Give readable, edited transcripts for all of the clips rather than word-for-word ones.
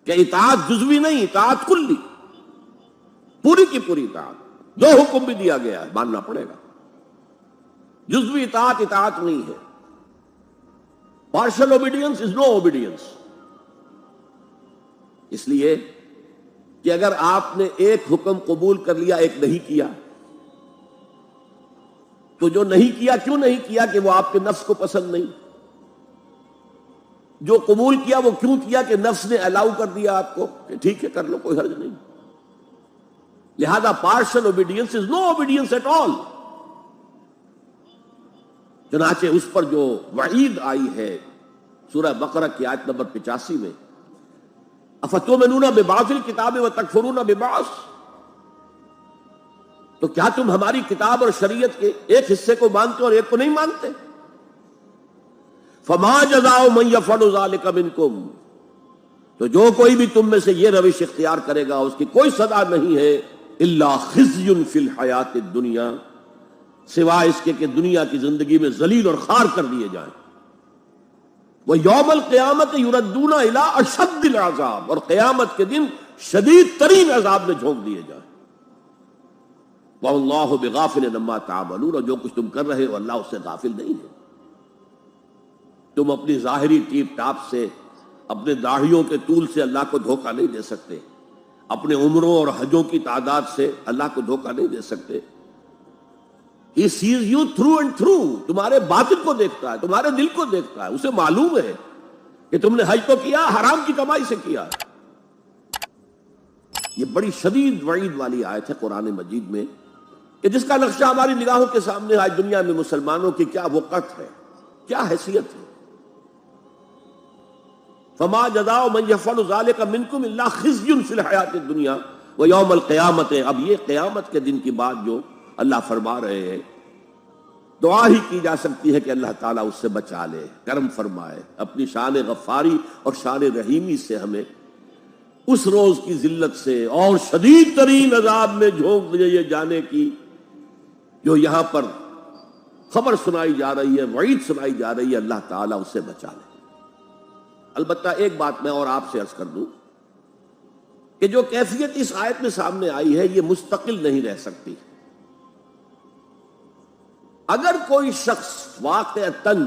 کہ اطاعت جزوی نہیں، اطاعت کلی، پوری کی پوری اطاعت۔ دو حکم بھی دیا گیا ہے، ماننا پڑے گا۔ جزوی اطاعت اطاعت نہیں ہے۔ Partial obedience is no obedience. اس لیے کہ اگر آپ نے ایک حکم قبول کر لیا، ایک نہیں کیا، تو جو نہیں کیا کیوں نہیں کیا؟ کہ وہ آپ کے نفس کو پسند نہیں۔ جو قبول کیا وہ کیوں کیا؟ کہ نفس نے الاؤ کر دیا آپ کو کہ ٹھیک ہے کر لو، کوئی حرج نہیں۔ لہذا partial obedience is no obedience at all. چنانچہ اس پر جو وعید آئی ہے سورہ بقرہ کی آیت نمبر 85 میں، افتؤمنون ببعض الکتاب وتکفرون ببعض، تو کیا تم ہماری کتاب اور شریعت کے ایک حصے کو مانتے اور ایک کو نہیں مانتے؟ فما جزاء من یفعل ذلک منکم، تو جو کوئی بھی تم میں سے یہ روش اختیار کرے گا اس کی کوئی سزا نہیں ہے الا خزی فی الحیات الدنیا، سوائے اس کے کہ دنیا کی زندگی میں ذلیل اور خوار کر دیے جائیں۔ وہ یوم القیامت یردون الی اشد العذاب، اور قیامت کے دن شدید ترین عذاب میں جھونک دیے جائیں۔ واللہ بغافل عما تعملون، اور جو کچھ تم کر رہے ہو اللہ اس سے غافل نہیں ہے۔ تم اپنی ظاہری ٹیپ ٹاپ سے، اپنے داڑھیوں کے طول سے اللہ کو دھوکہ نہیں دے سکتے، اپنے عمروں اور حجوں کی تعداد سے اللہ کو دھوکہ نہیں دے سکتے۔ He sees you through and through، تمہارے باطن کو دیکھتا ہے، تمہارے دل کو دیکھتا ہے۔ اسے معلوم ہے کہ تم نے حج تو کیا، حرام کی کمائی سے کیا۔ یہ بڑی شدید وعید والی آیت ہے قرآن مجید میں، کہ جس کا نقشہ ہماری نگاہوں کے سامنے آج دنیا میں مسلمانوں کی کیا وقت ہے، کیا حیثیت ہے۔ فما جزاء من یفعل ذلک منکم الا خزی فی الحیات الدنیا ویوم القیامت۔ اب یہ قیامت کے دن کی بات جو اللہ فرما رہے ہیں، دعا ہی کی جا سکتی ہے کہ اللہ تعالیٰ اس سے بچا لے، کرم فرمائے، اپنی شان غفاری اور شان رحیمی سے ہمیں اس روز کی ذلت سے اور شدید ترین عذاب میں جھونک دیے جانے کی جو یہاں پر خبر سنائی جا رہی ہے، وعید سنائی جا رہی ہے، اللہ تعالیٰ اسے بچا لے۔ البتہ ایک بات میں اور آپ سے عرض کر دوں کہ جو کیفیت اس آیت میں سامنے آئی ہے یہ مستقل نہیں رہ سکتی۔ اگر کوئی شخص واقعتاً،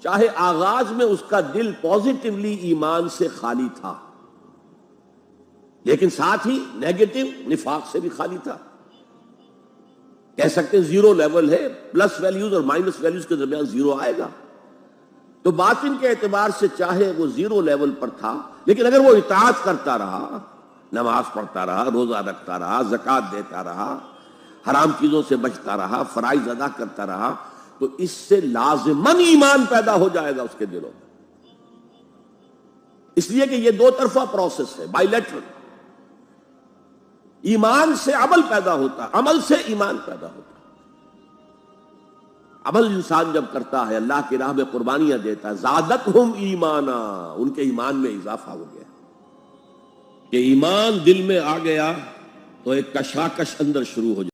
چاہے آغاز میں اس کا دل پازیٹیولی ایمان سے خالی تھا، لیکن ساتھ ہی نیگیٹو نفاق سے بھی خالی تھا، کہہ سکتے ہیں زیرو لیول ہے، پلس ویلیوز اور مائنس ویلیوز کے درمیان زیرو آئے گا، تو باطن کے اعتبار سے چاہے وہ زیرو لیول پر تھا، لیکن اگر وہ اطاعت کرتا رہا، نماز پڑھتا رہا، روزہ رکھتا رہا، زکوٰۃ دیتا رہا، حرام چیزوں سے بچتا رہا، فرائض ادا کرتا رہا، تو اس سے لازماً ایمان پیدا ہو جائے گا اس کے دلوں میں۔ اس لیے کہ یہ دو طرفہ پروسیس ہے، بائی لیٹرل۔ ایمان سے عمل پیدا ہوتا، عمل سے ایمان پیدا ہوتا۔ عمل انسان جب کرتا ہے، اللہ کی راہ میں قربانیاں دیتا ہے، زادتہم ایمانا، ان کے ایمان میں اضافہ ہو گیا کہ ایمان دل میں آ گیا تو ایک کشاکش اندر شروع ہو جائے۔